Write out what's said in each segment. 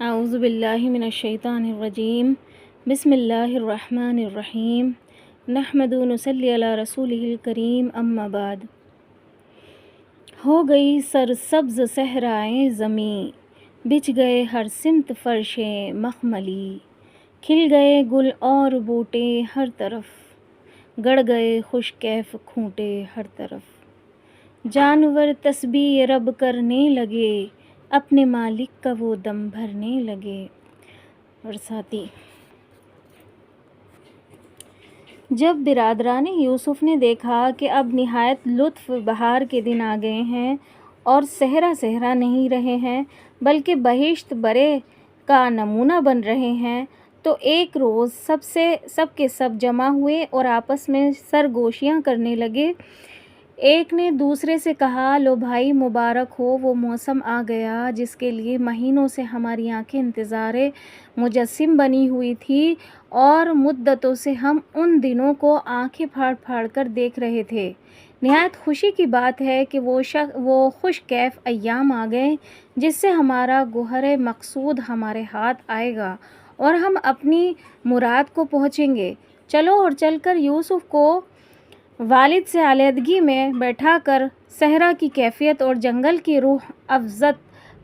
اعوذ باللہ من الشیطان الرجیم بسم اللہ الرحمن الرحیم نحمد و نصلی علی رسولہ الکریم اما بعد۔ ہو گئی سرسبز صحرائے زمیں، بچھ گئے ہر سمت فرش مخملی، کھل گئے گل اور بوٹے ہر طرف، گڑ گئے خوش کیف کھونٹے ہر طرف، جانور تسبیح رب کرنے لگے، اپنے مالک کا وہ دم بھرنے لگے۔ اور ساتھی، جب برادران یوسف نے دیکھا کہ اب نہایت لطف بہار کے دن آ گئے ہیں اور صحرا نہیں رہے ہیں بلکہ بہشت برے کا نمونہ بن رہے ہیں، تو ایک روز سب کے سب جمع ہوئے اور آپس میں سرگوشیاں کرنے لگے۔ ایک نے دوسرے سے کہا، لو بھائی، مبارک ہو، وہ موسم آ گیا جس کے لیے مہینوں سے ہماری آنکھیں انتظار مجسم بنی ہوئی تھی اور مدتوں سے ہم ان دنوں کو آنکھیں پھاڑ پھاڑ کر دیکھ رہے تھے۔ نہایت خوشی کی بات ہے کہ وہ خوش کیف ایام آ گئے جس سے ہمارا گوہر مقصود ہمارے ہاتھ آئے گا اور ہم اپنی مراد کو پہنچیں گے۔ چلو اور چل کر یوسف کو والد سے علیحدگی میں بیٹھا کر صحرا کی کیفیت اور جنگل کی روح افزت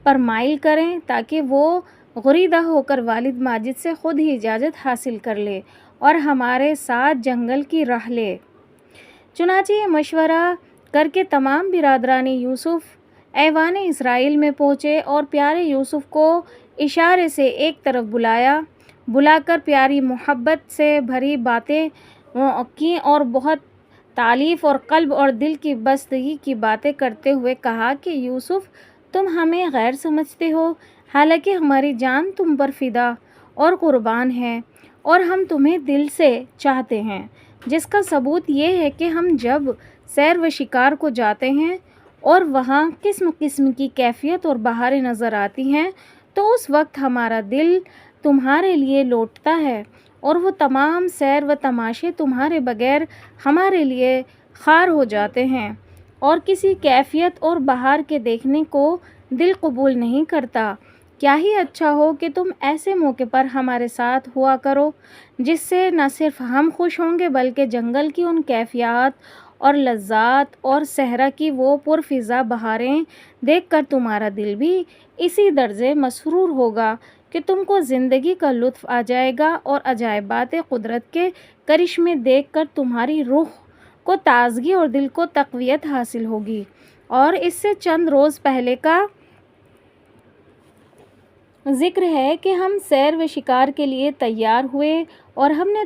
پر مائل کریں تاکہ وہ غریدہ ہو کر والد ماجد سے خود ہی اجازت حاصل کر لے اور ہمارے ساتھ جنگل کی راہ لے۔ چنانچہ یہ مشورہ کر کے تمام برادران یوسف ایوان اسرائیل میں پہنچے اور پیارے یوسف کو اشارے سے ایک طرف بلا کر پیاری محبت سے بھری باتیں کیں اور بہت تعلیف اور قلب اور دل کی بستگی کی باتیں کرتے ہوئے کہا کہ یوسف، تم ہمیں غیر سمجھتے ہو، حالانکہ ہماری جان تم پر فدا اور قربان ہے اور ہم تمہیں دل سے چاہتے ہیں، جس کا ثبوت یہ ہے کہ ہم جب سیر و شکار کو جاتے ہیں اور وہاں قسم قسم کی کیفیت اور بہاریں نظر آتی ہیں تو اس وقت ہمارا دل تمہارے لیے لوٹتا ہے اور وہ تمام سیر و تماشے تمہارے بغیر ہمارے لیے خار ہو جاتے ہیں اور کسی کیفیت اور بہار کے دیکھنے کو دل قبول نہیں کرتا۔ کیا ہی اچھا ہو کہ تم ایسے موقع پر ہمارے ساتھ ہوا کرو جس سے نہ صرف ہم خوش ہوں گے بلکہ جنگل کی ان کیفیات اور لذات اور صحرا کی وہ پرفضا بہاریں دیکھ کر تمہارا دل بھی اسی درجے مسرور ہوگا کہ تم کو زندگی کا لطف آ جائے گا اور عجائبات قدرت کے کرشمے دیکھ کر تمہاری روح کو تازگی اور دل کو تقویت حاصل ہوگی۔ اور اس سے چند روز پہلے کا ذکر ہے کہ ہم سیر و شکار کے لیے تیار ہوئے اور ہم نے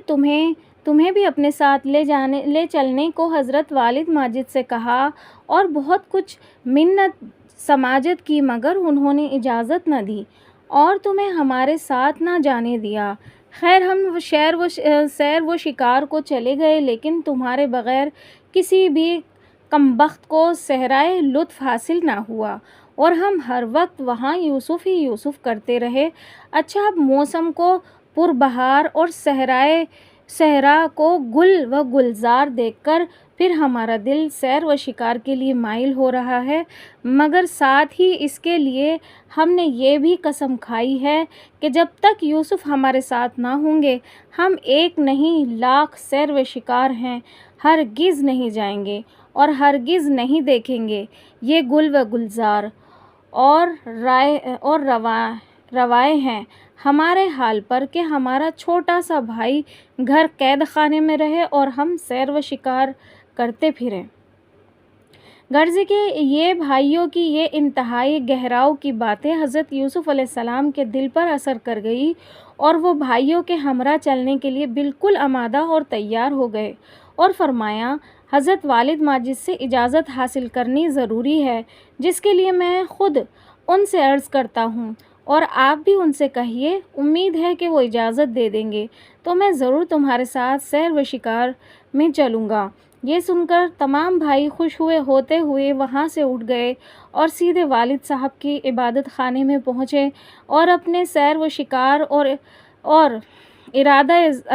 تمہیں بھی اپنے ساتھ لے چلنے کو حضرت والد ماجد سے کہا اور بہت کچھ منت سماجت کی مگر انہوں نے اجازت نہ دی اور تمہیں ہمارے ساتھ نہ جانے دیا۔ خیر، ہم سیر و شکار کو چلے گئے لیکن تمہارے بغیر کسی بھی کمبخت کو صحرائے لطف حاصل نہ ہوا اور ہم ہر وقت وہاں یوسف ہی یوسف کرتے رہے۔ اچھا، اب موسم کو پربہار اور صحرا کو گل و گلزار دیکھ کر پھر ہمارا دل سیر و شکار کے لیے مائل ہو رہا ہے، مگر ساتھ ہی اس کے لیے ہم نے یہ بھی قسم کھائی ہے کہ جب تک یوسف ہمارے ساتھ نہ ہوں گے ہم ایک نہیں لاکھ سیر و شکار ہیں ہرگز نہیں جائیں گے اور ہرگز نہیں دیکھیں گے یہ گل و گلزار اور روائے ہیں ہمارے حال پر کہ ہمارا چھوٹا سا بھائی گھر قید خانے میں رہے اور ہم سیر و شکار کرتے پھریں۔ غرض کہ یہ بھائیوں کی یہ انتہائی گہراؤ کی باتیں حضرت یوسف علیہ السلام کے دل پر اثر کر گئی اور وہ بھائیوں کے ہمراہ چلنے کے لیے بالکل آمادہ اور تیار ہو گئے اور فرمایا، حضرت والد ماجد سے اجازت حاصل کرنی ضروری ہے، جس کے لیے میں خود ان سے عرض کرتا ہوں اور آپ بھی ان سے کہیے، امید ہے کہ وہ اجازت دے دیں گے تو میں ضرور تمہارے ساتھ سیر و شکار میں چلوں گا۔ یہ سن کر تمام بھائی خوش ہوتے ہوئے وہاں سے اٹھ گئے اور سیدھے والد صاحب کی عبادت خانے میں پہنچے اور اپنے سیر و شکار اور ارادہ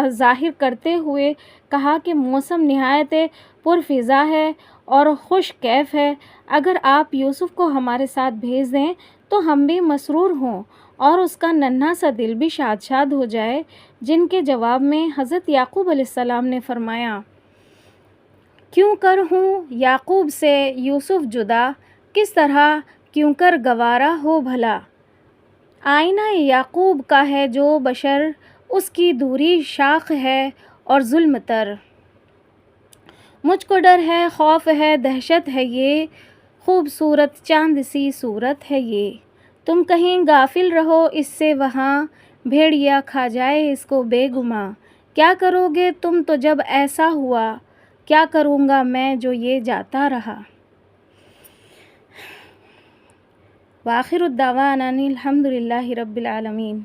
ظاہر کرتے ہوئے کہا کہ موسم نہایت پرفضا ہے اور خوش کیف ہے، اگر آپ یوسف کو ہمارے ساتھ بھیج دیں تو ہم بھی مسرور ہوں اور اس کا ننھا سا دل بھی شاد شاد ہو جائے، جن کے جواب میں حضرت یعقوب علیہ السلام نے فرمایا، کیوں کر ہوں یعقوب سے یوسف جدا، کس طرح کیوں کر گوارا ہو بھلا۔ آئینہ یعقوب کا ہے جو بشر، اس کی دوری شاخ ہے اور ظلم تر۔ مجھ کو ڈر ہے، خوف ہے، دہشت ہے، یہ خوبصورت چاند سی صورت ہے یہ۔ تم کہیں غافل رہو اس سے وہاں، بھیڑیا کھا جائے اس کو بے گماں۔ کیا کرو گے تم تو جب ایسا ہوا، کیا کروں گا میں جو یہ جاتا رہا۔ وآخر الدعوانا ان الحمد للہ رب العالمین۔